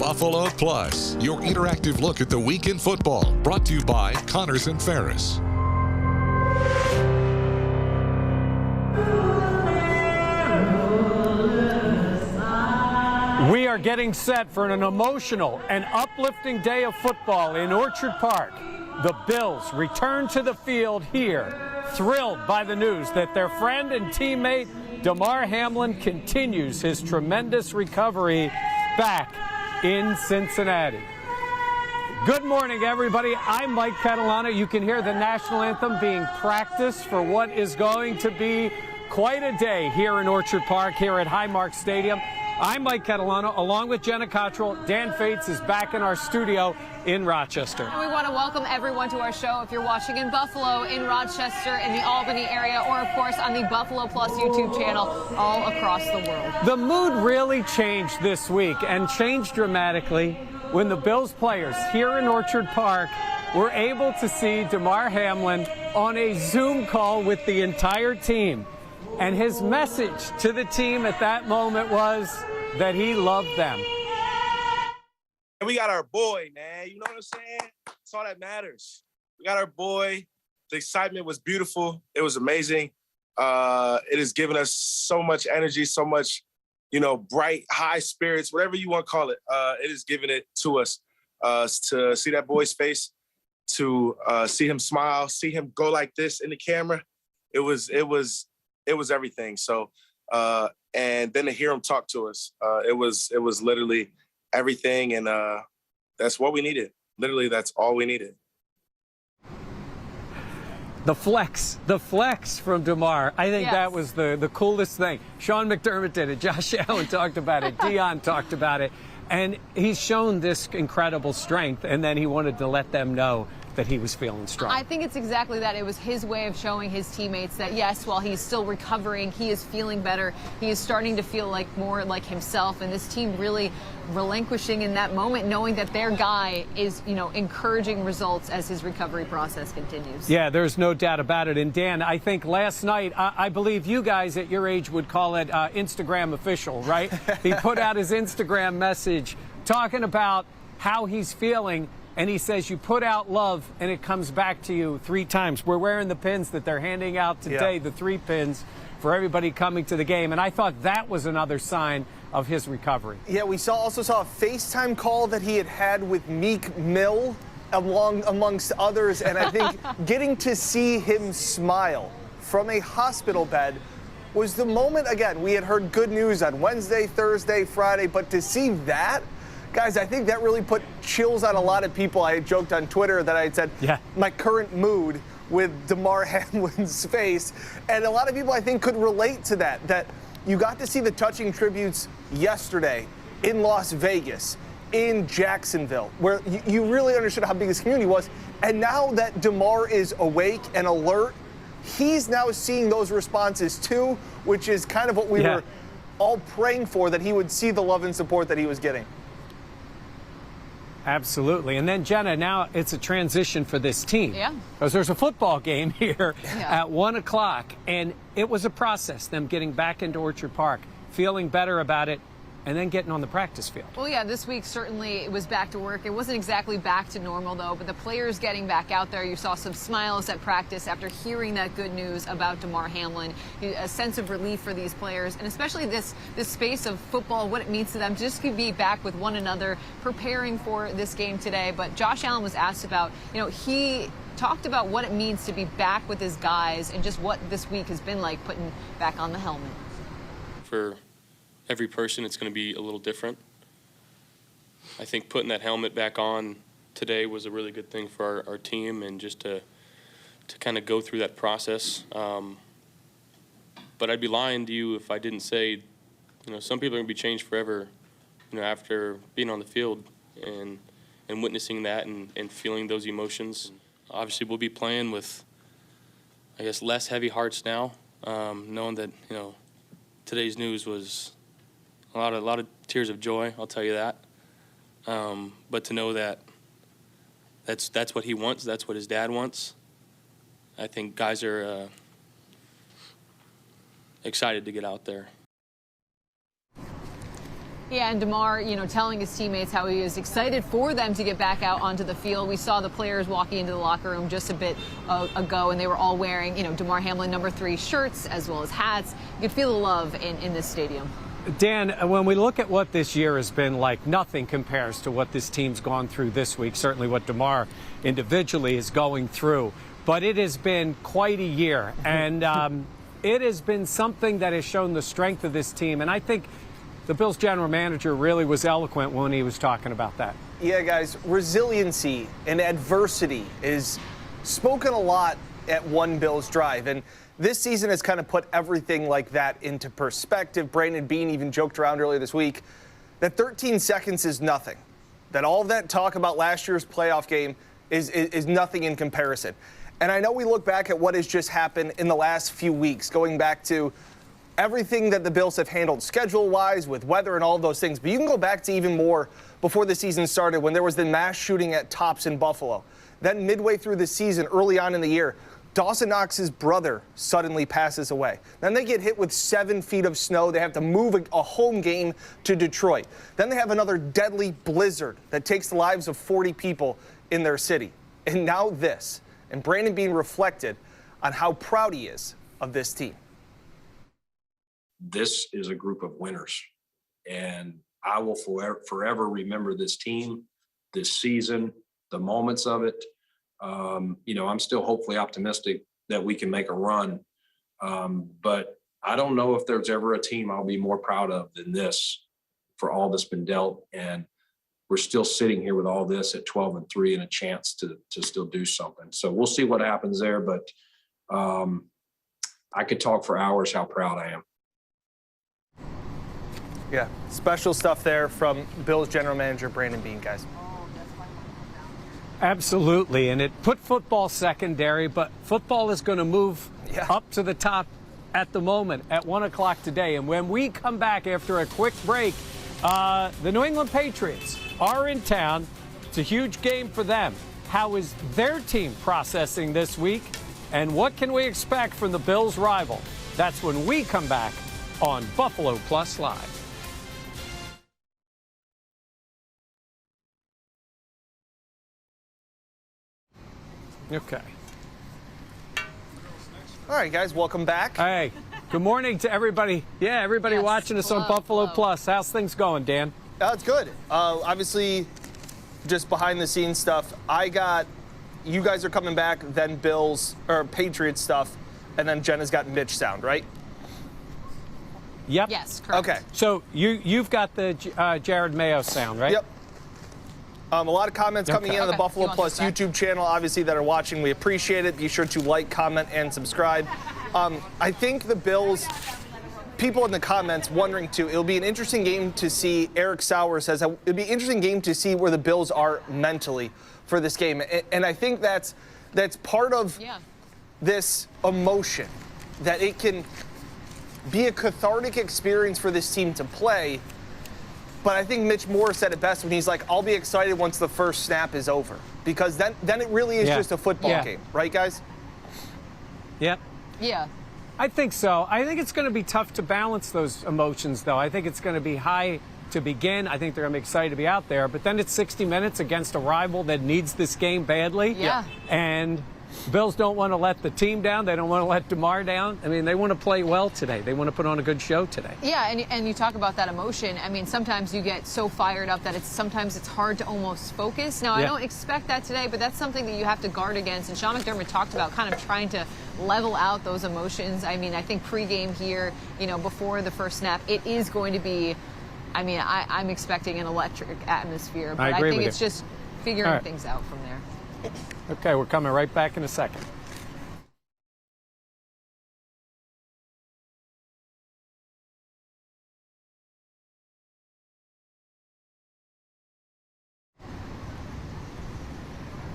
Buffalo Plus, your interactive look at the week in football, brought to you by Connors and Ferris. We are getting set for an emotional and uplifting day of football in Orchard Park. The Bills return to the field here, thrilled by the news that their friend and teammate Damar Hamlin continues his tremendous recovery back in Cincinnati. Good morning, everybody. I'm Mike Catalana. You can hear the national anthem being practiced for what is going to be quite a day here in Orchard Park, here at Highmark Stadium. I'm Mike Catalana, along with Jenna, Cottrell. Dan Fetes is back in our studio in Rochester. And we want to welcome everyone to our show. If you're watching in Buffalo, in Rochester, in the Albany area, or of course on the Buffalo Plus YouTube channel, all across the world. The mood really changed this week, and changed dramatically when the Bills players here in Orchard Park were able to see Damar Hamlin on a Zoom call with the entire team. And his message to the team at that moment was that he loved them. And we got our boy, man. You know what I'm saying? That's all that matters. We got our boy. The excitement was beautiful. It was amazing. It has given us so much energy, so much, bright, high spirits, whatever you want to call it. It has given it to us to see that boy's face, to see him smile, see him go like this in the camera. It was everything. So, and then to hear him talk to us, it was literally everything. And that's what we needed. Literally, that's all we needed. The flex from Damar. I think that was the coolest thing. Sean McDermott did it. Josh Allen talked about it. Dion talked about it. And he's shown this incredible strength. And then he wanted to let them know that he was feeling strong. I think it's exactly that. It was his way of showing his teammates that, yes, while he's still recovering, he is feeling better. He is starting to feel like more like himself. And this team really relinquishing in that moment, knowing that their guy is, encouraging results as his recovery process continues. Yeah, there's no doubt about it. And Dan, I think last night, I believe you guys at your age would call it Instagram official, right? He put out his Instagram message talking about how he's feeling. And he says you put out love and it comes back to you 3 times. We're wearing the pins that they're handing out today, the 3 pins for everybody coming to the game. And I thought that was another sign of his recovery. Yeah, we also saw a FaceTime call that he had with Meek Mill amongst others. And I think getting to see him smile from a hospital bed was the moment. Again, we had heard good news on Wednesday, Thursday, Friday, but to see that, guys, I think that really put chills on a lot of people. I had joked on Twitter that I had said my current mood with Damar Hamlin's face. And a lot of people, I think, could relate to that you got to see the touching tributes yesterday in Las Vegas, in Jacksonville, where you really understood how big this community was. And now that Damar is awake and alert, he's now seeing those responses too, which is kind of what we were all praying for, that he would see the love and support that he was getting. Absolutely. And then, Jenna, now it's a transition for this team. Yeah. Because there's a football game here at 1 o'clock. And it was a process, them getting back into Orchard Park, feeling better about it, and then getting on the practice field. Well, yeah, this week certainly it was back to work. It wasn't exactly back to normal, though, but the players getting back out there, you saw some smiles at practice after hearing that good news about Damar Hamlin, a sense of relief for these players, and especially this space of football, what it means to them just to be back with one another, preparing for this game today. But Josh Allen was asked about, he talked about what it means to be back with his guys and just what this week has been like putting back on the helmet. For every person, it's going to be a little different. I think putting that helmet back on today was a really good thing for our team, and just to kind of go through that process. But I'd be lying to you if I didn't say, some people are going to be changed forever, after being on the field and witnessing that and feeling those emotions. Obviously, we'll be playing with, I guess, less heavy hearts now, knowing that, today's news was a lot of tears of joy, I'll tell you that. But to know that that's what he wants, that's what his dad wants, I think guys are excited to get out there. Yeah, and Damar, telling his teammates how he is excited for them to get back out onto the field. We saw the players walking into the locker room just a bit ago, and they were all wearing, Damar Hamlin #3 shirts as well as hats. You could feel the love in this stadium. Dan, when we look at what this year has been like, nothing compares to what this team's gone through this week, certainly what Damar individually is going through. But it has been quite a year, and it has been something that has shown the strength of this team. And I think the Bills general manager really was eloquent when he was talking about that. Yeah, guys, resiliency and adversity is spoken a lot at One Bills Drive. And this season has kind of put everything like that into perspective. Brandon Beane even joked around earlier this week that 13 seconds is nothing, that all that talk about last year's playoff game is nothing in comparison. And I know we look back at what has just happened in the last few weeks, going back to everything that the Bills have handled schedule-wise with weather and all of those things. But you can go back to even more before the season started when there was the mass shooting at Tops in Buffalo. Then midway through the season, early on in the year, Dawson Knox's brother suddenly passes away. Then they get hit with 7 feet of snow. They have to move a home game to Detroit. Then they have another deadly blizzard that takes the lives of 40 people in their city. And now this. And Brandon Beane reflected on how proud he is of this team. This is a group of winners, and I will forever remember this team, this season, the moments of it. I'm still hopefully optimistic that we can make a run, but I don't know if there's ever a team I'll be more proud of than this for all that's been dealt. And we're still sitting here with all this at 12-3 and a chance to still do something. So we'll see what happens there, but I could talk for hours how proud I am. Yeah, special stuff there from Bills general manager Brandon Beane, guys. Absolutely, and it put football secondary, but football is going to move up to the top at the moment at 1 o'clock today. And when we come back after a quick break, the New England Patriots are in town. It's a huge game for them. How is their team processing this week? And what can we expect from the Bills' rival? That's when we come back on Buffalo Plus Live. Okay. All right, guys, welcome back. Hey, good morning to everybody. Yeah, everybody watching us on Buffalo Plus. How's things going, Dan? It's good. Obviously, just behind the scenes stuff. You guys are coming back, then Bills or Patriots stuff, and then Jenna's got Mitch sound, right? Yep. Yes, correct. Okay. So you've got the Jared Mayo sound, right? Yep. A lot of comments coming in on the Buffalo Plus YouTube channel, obviously, that are watching. We appreciate it. Be sure to like, comment, and subscribe. I think the Bills, people in the comments wondering, too, it'll be an interesting game to see. Eric Sauer says it'll be an interesting game to see where the Bills are mentally for this game. And I think that's part of this emotion, that it can be a cathartic experience for this team to play. But I think Mitch Moore said it best when he's like, I'll be excited once the first snap is over. Because then it really is just a football game. Right, guys? Yep. Yeah. I think so. I think it's going to be tough to balance those emotions, though. I think it's going to be high to begin. I think they're going to be excited to be out there. But then it's 60 minutes against a rival that needs this game badly. Yeah. And Bills don't want to let the team down. They don't want to let Damar down. I mean, they want to play well today. They want to put on a good show today. Yeah, and you talk about that emotion. I mean, sometimes you get so fired up that sometimes it's hard to almost focus. Now, I don't expect that today, but that's something that you have to guard against. And Sean McDermott talked about kind of trying to level out those emotions. I mean, I think pregame here, before the first snap, it is going to be, I mean, I'm expecting an electric atmosphere. But I think it's just figuring things out from there. Okay, we're coming right back in a second.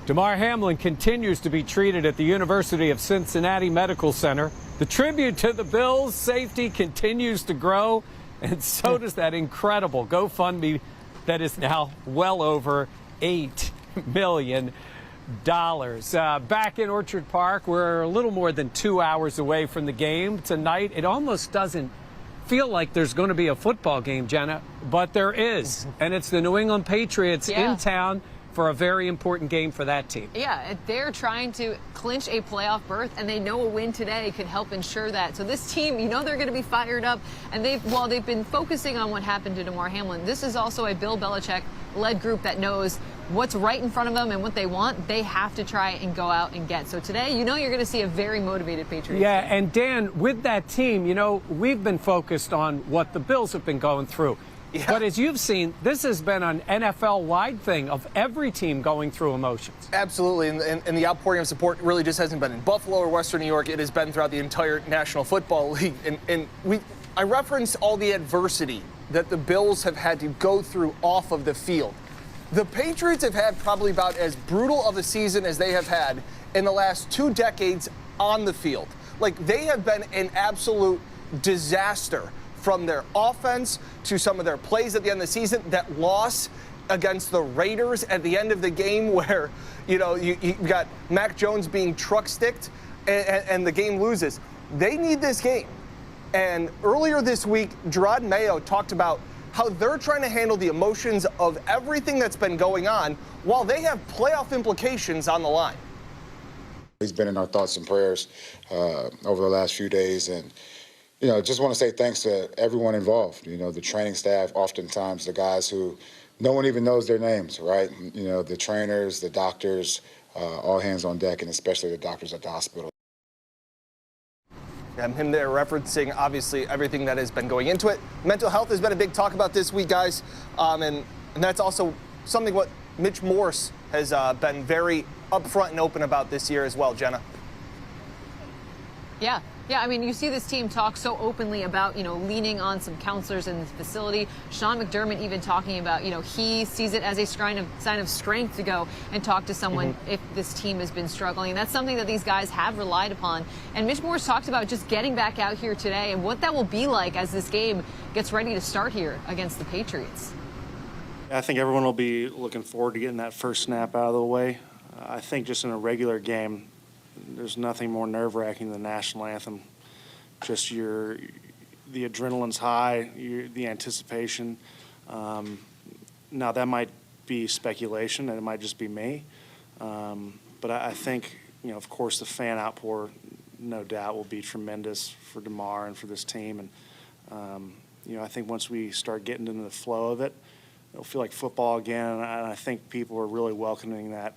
Damar Hamlin continues to be treated at the University of Cincinnati Medical Center. The tribute to the Bills' safety continues to grow, and so does that incredible GoFundMe that is now well over $8 million. Back in Orchard Park, we're a little more than 2 hours away from the game tonight. It almost doesn't feel like there's going to be a football game, Jenna, but there is. And it's the New England Patriots in town for a very important game for that team. Yeah, they're trying to clinch a playoff berth, and they know a win today could help ensure that. So this team, you know, they're going to be fired up, and while they've been focusing on what happened to Damar Hamlin, this is also a Bill Belichick-led group that knows what's right in front of them and what they want, they have to try and go out and get. So today, you know, you're going to see a very motivated Patriots Yeah, team. and Dan, with that team, you know, we've been focused on what the Bills have been going through. Yeah. But as you've seen, this has been an NFL-wide thing of every team going through emotions. Absolutely, and the outpouring of support really just hasn't been in Buffalo or Western New York. It has been throughout the entire National Football League. I referenced all the adversity that the Bills have had to go through off of the field. The Patriots have had probably about as brutal of a season as they have had in the last 2 decades on the field. Like, they have been an absolute disaster, from their offense to some of their plays at the end of the season. That loss against the Raiders at the end of the game where, you know, you got Mac Jones being truck-sticked and the game loses. They need this game. And earlier this week, Gerard Mayo talked about how they're trying to handle the emotions of everything that's been going on while they have playoff implications on the line. He's been in our thoughts and prayers over the last few days, and you know, just want to say thanks to everyone involved. You know, the training staff, oftentimes the guys who no one even knows their names, right? You know, the trainers, the doctors, all hands on deck, and especially the doctors at the hospital. And him there referencing, obviously, everything that has been going into it. Mental health has been a big talk about this week, guys. And that's also something what Mitch Morse has been very upfront and open about this year as well, Jenna. Yeah, I mean, you see this team talk so openly about, you know, leaning on some counselors in the facility. Sean McDermott even talking about, you know, he sees it as a sign of strength to go and talk to someone if this team has been struggling. And that's something that these guys have relied upon. And Mitch Morse talked about just getting back out here today and what that will be like as this game gets ready to start here against the Patriots. I think everyone will be looking forward to getting that first snap out of the way. I think just in a regular game, there's nothing more nerve-wracking than the national anthem. Just the adrenaline's high, the anticipation. Now that might be speculation, and it might just be me. But I think, you know, of course, the fan outpour, no doubt, will be tremendous for Damar and for this team. And you know, I think once we start getting into the flow of it, it'll feel like football again. And I think people are really welcoming that.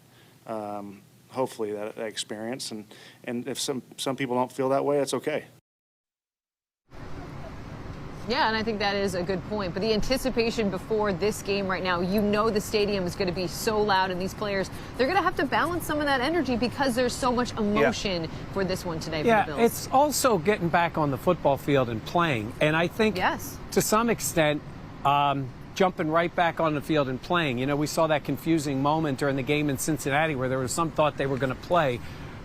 Hopefully that experience, and if some people don't feel that way, that's okay. Yeah, and I think that is a good point. But the anticipation before this game right now, you know the stadium is going to be so loud, and these players, they're going to have to balance some of that energy because there's so much emotion for this one today for the Bills. It's also getting back on the football field and playing. And I think to some extent, jumping right back on the field and playing. You know, we saw that confusing moment during the game in Cincinnati where there was some thought they were going to play,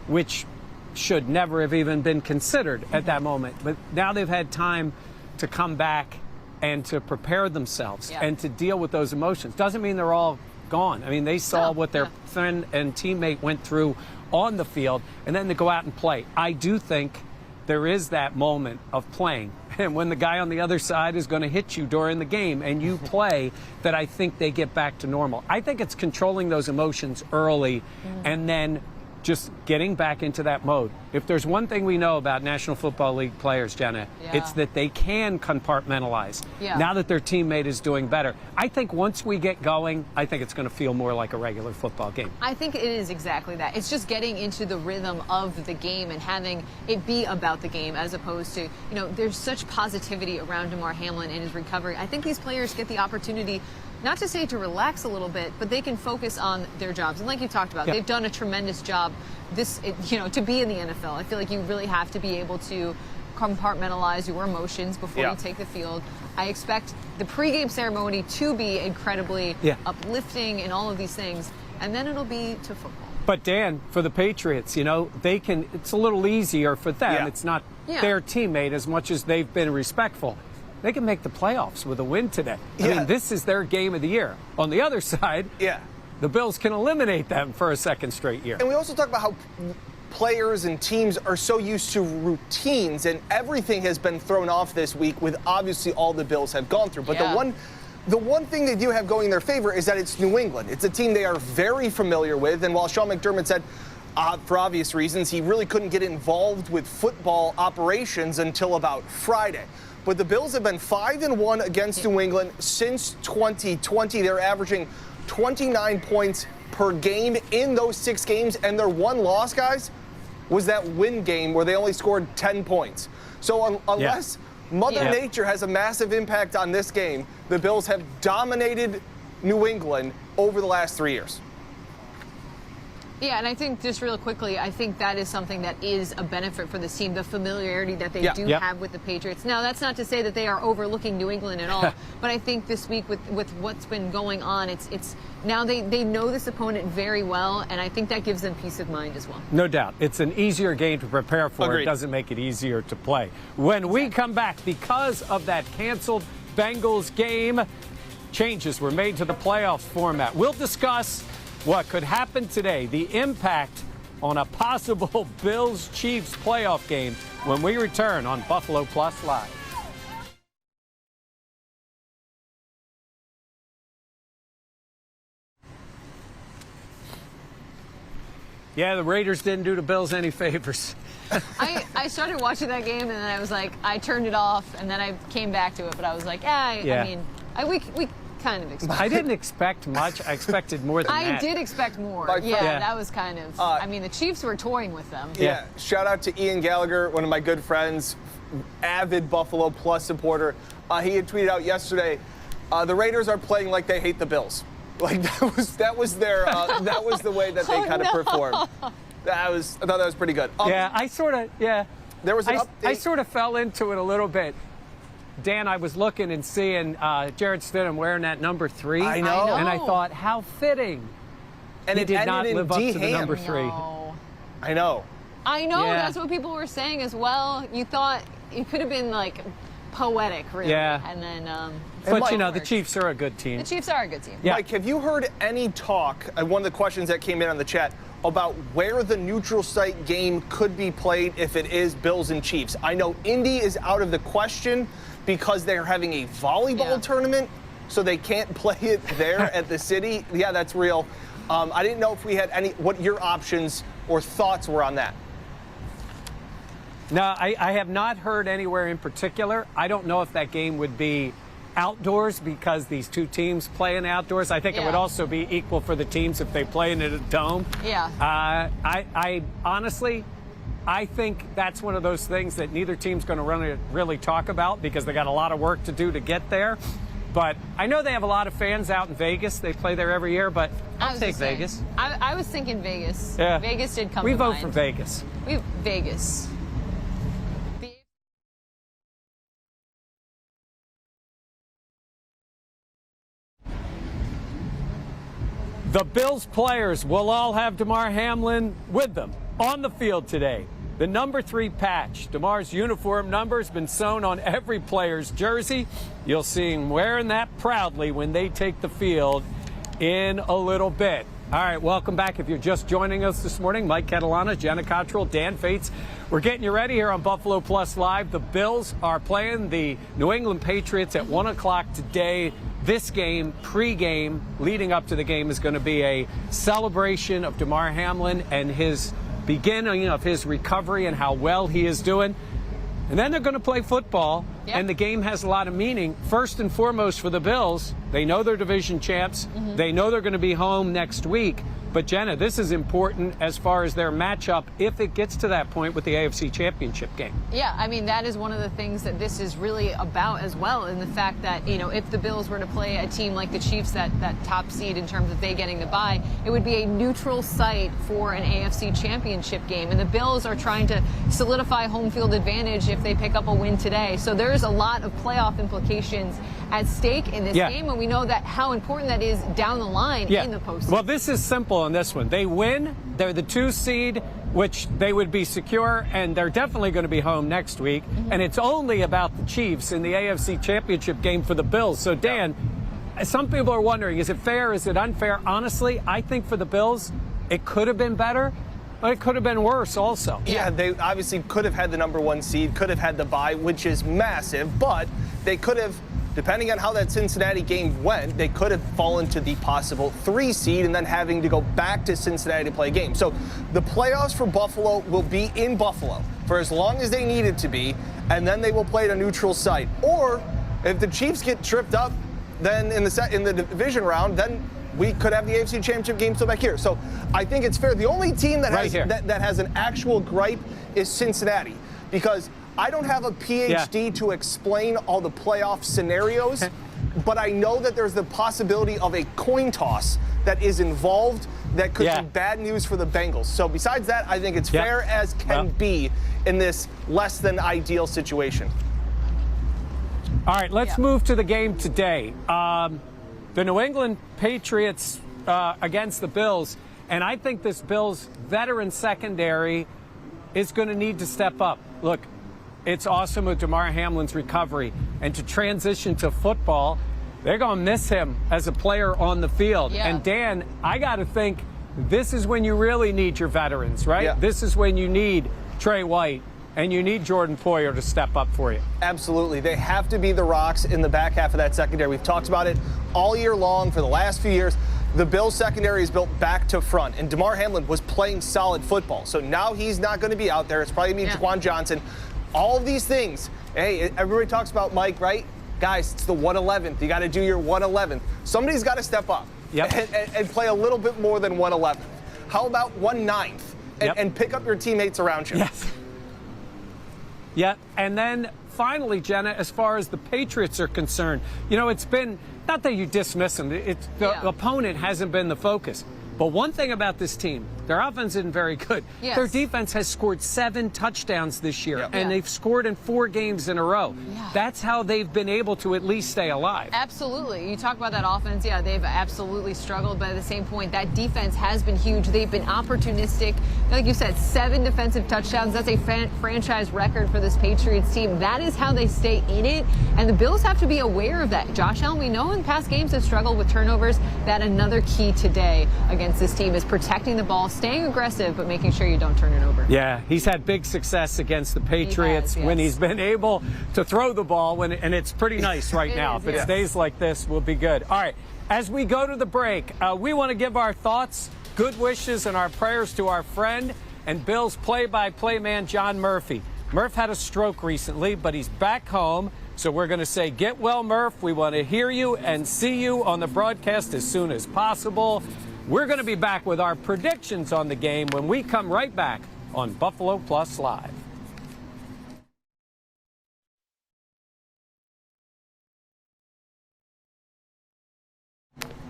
which should never have even been considered at that moment. But now they've had time to come back and to prepare themselves and to deal with those emotions. Doesn't mean they're all gone. I mean, they saw what their friend and teammate went through on the field, and then to go out and play. I do think there is that moment of playing. And when the guy on the other side is going to hit you during the game and you play, that I think they get back to normal. I think it's controlling those emotions early and then just getting back into that mode. If there's one thing we know about National Football League players, Jenna, it's that they can compartmentalize now that their teammate is doing better. I think once we get going, I think it's going to feel more like a regular football game. I think it is exactly that. It's just getting into the rhythm of the game and having it be about the game as opposed to, you know, there's such positivity around Damar Hamlin and his recovery. I think these players get the opportunity not to say to relax a little bit, but they can focus on their jobs. And like you talked about, they've done a tremendous job to be in the NFL. I feel like you really have to be able to compartmentalize your emotions before you take the field. I expect the pregame ceremony to be incredibly uplifting and all of these things, and then it'll be to football. But Dan, for the Patriots, you know, it's a little easier for them. It's not their teammate as much as they've been respectful. They can make the playoffs with a win today. I mean, this is their game of the year. On the other side, the Bills can eliminate them for a second straight year. And we also talk about how players and teams are so used to routines, and everything has been thrown off this week with obviously all the Bills have gone through. But the one thing they do have going in their favor is that it's New England. It's a team they are very familiar with, and while Sean McDermott said, for obvious reasons, he really couldn't get involved with football operations until about Friday. But the Bills have been 5-1 against New England since 2020. They're averaging 29 points per game in those 6 games, and their one loss, guys, was that win game where they only scored 10 points. So unless Mother Nature has a massive impact on this game, the Bills have dominated New England over the last 3 years. Yeah, and I think just real quickly, I think that is something that is a benefit for this team, the familiarity that they do have with the Patriots. Now, that's not to say that they are overlooking New England at all, but I think this week with what's been going on, it's now they know this opponent very well, and I think that gives them peace of mind as well. No doubt. It's an easier game to prepare for. Agreed. It doesn't make it easier to play. When we come back, because of that canceled Bengals game, changes were made to the playoffs format. We'll discuss what could happen today, the impact on a possible Bills-Chiefs playoff game when we return on Buffalo Plus Live. Yeah, the Raiders didn't do the Bills any favors. I started watching that game, and then I was like, I turned it off, and then I came back to it, but I was like, I mean, we kind of expected. I didn't expect much. I expected more than that. I did expect more. That was kind of, I mean, the Chiefs were toying with them. Yeah, shout out to Ian Gallagher, one of my good friends, avid Buffalo Plus supporter. He had tweeted out yesterday, the Raiders are playing like they hate the Bills. Like that was their that was the way that they kind of performed. I thought that was pretty good. I sort of There was an update. I sort of fell into it a little bit. Dan, I was looking and seeing Jarrett Stidham wearing that number 3. I know. And I thought, how fitting. And he it did not ended in live up to the D-Ham. number 3. I know. Yeah. That's what people were saying as well. You thought it could have been like poetic, really. Yeah. And then, but Mike, you know, the Chiefs are a good team. the Chiefs are a good team. Yeah. Mike, have you heard any talk, one of the questions that came in on the chat, about where the neutral site game could be played if it is Bills and Chiefs? I know Indy is out of the question because they're having a volleyball tournament, so they can't play it there at the city. Yeah, that's real. I didn't know if we had what your options or thoughts were on that. No, I have not heard anywhere in particular. I don't know if that game would be outdoors because these two teams play in outdoors. I think it would also be equal for the teams if they play in a dome. Yeah. I honestly, I think that's one of those things that neither team's going to really talk about because they got a lot of work to do to get there. But I know they have a lot of fans out in Vegas. They play there every year, but I'll take Vegas. I was thinking Vegas. Yeah. Vegas did come We to vote mind. for Vegas. Vegas. The Bills players will all have Damar Hamlin with them on the field today. The number 3 patch, Damar's uniform number, has been sewn on every player's jersey. You'll see him wearing that proudly when they take the field in a little bit. All right, welcome back. If you're just joining us this morning, Mike Catalana, Jenna, Cottrell, Dan Fetes. We're getting you ready here on Buffalo Plus Live. The Bills are playing the New England Patriots at 1 o'clock today. This game, pre-game, leading up to the game, is going to be a celebration of Damar Hamlin and his beginning of his recovery and how well he is doing. And then they're going to play football, and the game has a lot of meaning. First and foremost for the Bills, they know they're division champs. They know they're going to be home next week. But, Jenna, this is important as far as their matchup if it gets to that point with the AFC Championship game. Yeah, I mean, that is one of the things that this is really about as well, in the fact that, you know, if the Bills were to play a team like the Chiefs, that top seed in terms of they getting the bye, it would be a neutral site for an AFC Championship game. And the Bills are trying to solidify home field advantage if they pick up a win today. So there's a lot of playoff implications at stake in this game, and we know that how important that is down the line in the postseason. Well, this is simple on this one. They win, they're the 2 seed, which they would be secure, and they're definitely going to be home next week. And it's only about the Chiefs in the AFC Championship game for the Bills. So, Dan, some people are wondering, is it fair, is it unfair? Honestly, I think for the Bills, it could have been better. It could have been worse also. Yeah, they obviously could have had the #1 seed, could have had the bye, which is massive, but they could have, depending on how that Cincinnati game went, they could have fallen to the possible 3 seed and then having to go back to Cincinnati to play a game. So the playoffs for Buffalo will be in Buffalo for as long as they need it to be, and then they will play at a neutral site. Or if the Chiefs get tripped up, then in the division round, then we could have the AFC Championship game still back here. So I think it's fair. The only team that has an actual gripe is Cincinnati, because I don't have a PhD to explain all the playoff scenarios, but I know that there's the possibility of a coin toss that is involved that could be bad news for the Bengals. So besides that, I think it's fair as can be in this less than ideal situation. All right, let's move to the game today. The New England Patriots against the Bills, and I think this Bills veteran secondary is going to need to step up. Look, it's awesome with Damar Hamlin's recovery, and to transition to football, they're going to miss him as a player on the field. Yeah. And Dan, I got to think this is when you really need your veterans, right? Yeah. This is when you need Trey White and you need Jordan Poyer to step up for you. Absolutely. They have to be the rocks in the back half of that secondary. We've talked about it all year long for the last few years. The Bills secondary is built back to front, and Damar Hamlin was playing solid football. So now he's not going to be out there. It's probably going to be Jaquan Johnson. All of these things, hey, everybody talks about Mike, right? Guys, it's the 111th. You got to do your 111th. Somebody's got to step up and play a little bit more than 111th. How about 1/9 and pick up your teammates around you? Yes. Yeah, and then finally, Jenna, as far as the Patriots are concerned, you know, it's been, not that you dismiss them, the opponent hasn't been the focus. But one thing about this team, their offense isn't very good. Yes. Their defense has scored 7 touchdowns this year, and they've scored in 4 games in a row. Yeah. That's how they've been able to at least stay alive. Absolutely. You talk about that offense, they've absolutely struggled, but at the same point, that defense has been huge. They've been opportunistic. Like you said, 7 defensive touchdowns. That's a franchise record for this Patriots team. That is how they stay in it, and the Bills have to be aware of that. Josh Allen, we know in past games have struggled with turnovers. That another key today against this team is protecting the ball, staying aggressive, but making sure you don't turn it over. Yeah, he's had big success against the Patriots when he's been able to throw the ball, and it's pretty nice right now. If it stays like this, we'll be good. All right, as we go to the break, we want to give our thoughts, good wishes, and our prayers to our friend and Bills play-by-play man, John Murphy. Murph had a stroke recently, but he's back home. So we're going to say, get well, Murph. We want to hear you and see you on the broadcast as soon as possible. We're going to be back with our predictions on the game when we come right back on Buffalo Plus Live.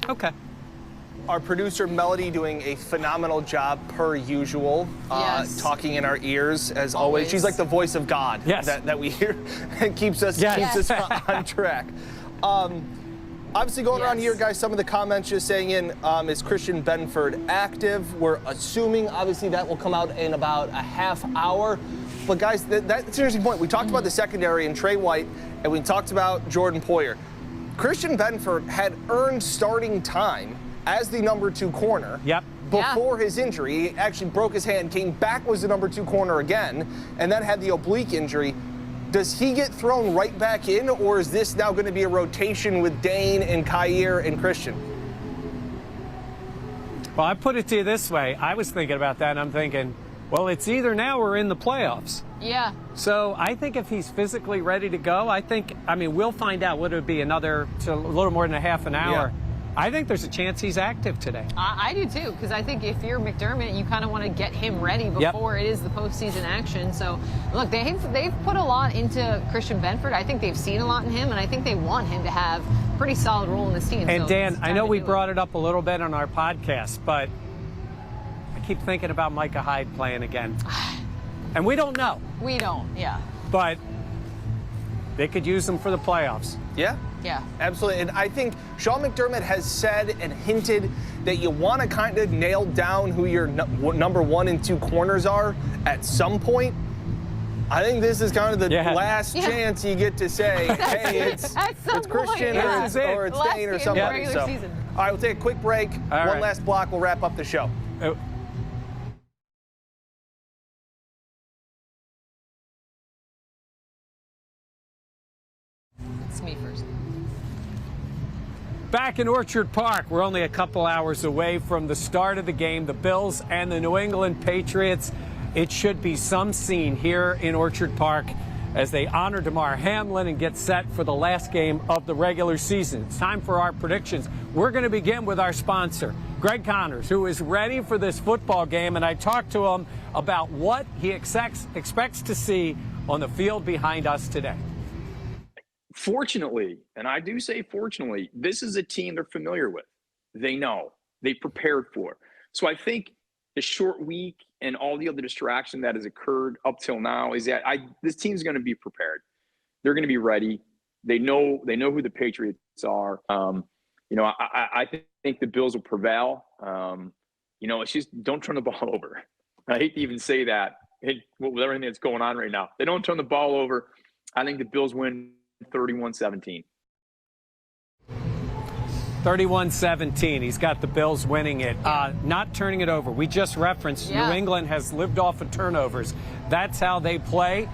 Okay. Our producer, Melody, doing a phenomenal job per usual, talking in our ears as always. She's like the voice of God that we hear and keeps us on track. Obviously going around here, guys, some of the comments just saying is Christian Benford active? We're assuming, obviously, that will come out in about a half hour. But, guys, that's an interesting point. We talked about the secondary and Trey White, and we talked about Jordan Poyer. Christian Benford had earned starting time as the #2 corner before his injury. He actually broke his hand, came back, was the #2 corner again, and then had the oblique injury. Does he get thrown right back in, or is this now going to be a rotation with Dane and Kyer and Christian? Well, I put it to you this way. I was thinking about that, and I'm thinking, well, it's either now or in the playoffs. Yeah. So I think if he's physically ready to go, we'll find out. What it would be, a little more than a half an hour. Yeah. I think there's a chance he's active today. I do too, because I think if you're McDermott, you kind of want to get him ready before it is the postseason action. So, look, they've put a lot into Christian Benford. I think they've seen a lot in him, and I think they want him to have a pretty solid role in this team. And so Dan, I know we brought it up a little bit on our podcast, but I keep thinking about Micah Hyde playing again. And we don't know. We don't, But they could use him for the playoffs. Yeah. Yeah. Absolutely. And I think Sean McDermott has said and hinted that you want to kind of nail down who your #1 and 2 corners are at some point. I think this is kind of the last chance you get to say, hey, it's Christian or it's Dane or somebody. So, all right, we'll take a quick break. One last block. We'll wrap up the show. It's me first. Back in Orchard Park, we're only a couple hours away from the start of the game, the Bills and the New England Patriots. It should be some scene here in Orchard Park as they honor Damar Hamlin and get set for the last game of the regular season. It's time for our predictions. We're going to begin with our sponsor, Greg Connors, who is ready for this football game, and I talked to him about what he expects to see on the field behind us today. Fortunately, and I do say fortunately, this is a team they're familiar with. They know. They prepared for. So I think the short week and all the other distraction that has occurred up till now is that this team's going to be prepared. They're going to be ready. They know who the Patriots are. I think the Bills will prevail. It's just don't turn the ball over. I hate to even say that with everything that's going on right now. They don't turn the ball over. I think the Bills win 31-17. 31-17. He's got the Bills winning it, not turning it over. We just referenced New England has lived off of turnovers. That's how they play.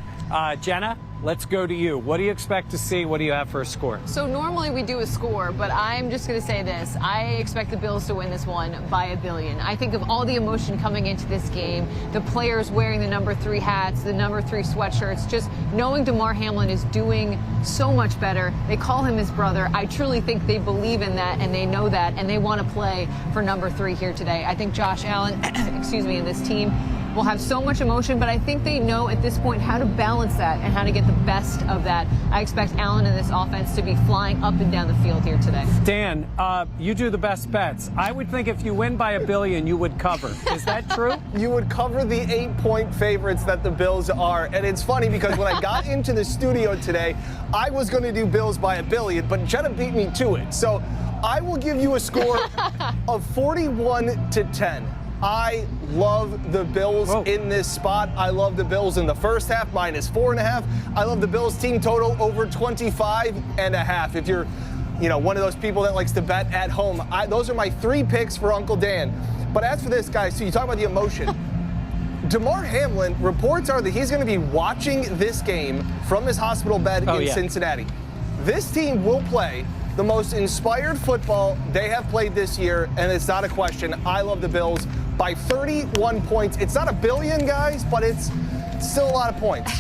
Jenna, let's go to you. What do you expect to see? What do you have for a score? So normally we do a score, but I'm just going to say this. I expect the Bills to win this one by $1 billion. I think of all the emotion coming into this game, the players wearing the number 3 hats, the number 3 sweatshirts, just knowing Damar Hamlin is doing so much better. They call him his brother. I truly think they believe in that, and they know that, and they want to play for number 3 here today. I think Josh Allen, and this team will have so much emotion, but I think they know at this point how to balance that and how to get the best of that. I expect Allen and this offense to be flying up and down the field here today. Dan, you do the best bets. I would think if you win by $1 billion, you would cover. Is that true? You would cover the 8-point favorites that the Bills are. And it's funny because when I got into the studio today, I was going to do Bills by $1 billion, but Jenna beat me to it. So I will give you a score of 41-10. I love the Bills in this spot. I love the Bills in the first half, -4.5. I love the Bills team total over 25.5. If you're, one of those people that likes to bet at home, those are my 3 picks for Uncle Dan. But as for this, guys, so you talk about the emotion. Damar Hamlin, reports are that he's going to be watching this game from his hospital bed in Cincinnati. This team will play the most inspired football they have played this year, and it's not a question. I love the Bills by 31 points. It's not $1 billion, guys, but it's still a lot of points.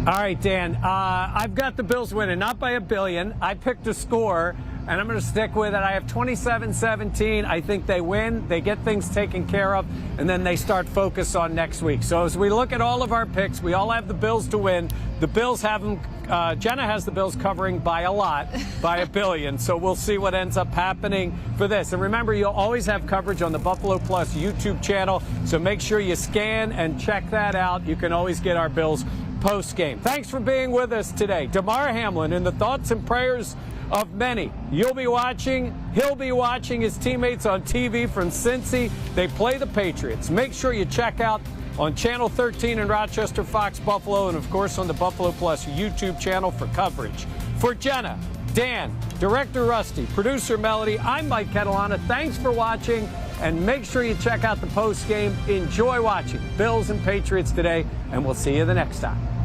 All right, Dan, I've got the Bills winning, not by $1 billion. I picked a score, and I'm going to stick with it. I have 27-17. I think they win. They get things taken care of, and then they start focus on next week. So as we look at all of our picks, we all have the Bills to win. The Bills have them. Jenna has the Bills covering by a lot, by $1 billion. So we'll see what ends up happening for this. And remember, you'll always have coverage on the Buffalo Plus YouTube channel. So make sure you scan and check that out. You can always get our Bills post-game. Thanks for being with us today. Damar Hamlin in the thoughts and prayers of many. You'll be watching. He'll be watching his teammates on TV from Cincy. They play the Patriots. Make sure you check out on Channel 13 in Rochester, Fox Buffalo, and of course on the Buffalo Plus YouTube channel for coverage. For Jenna, Dan, Director Rusty, Producer Melody, I'm Mike Catalana. Thanks for watching, and make sure you check out the post game. Enjoy watching Bills and Patriots today, and we'll see you the next time.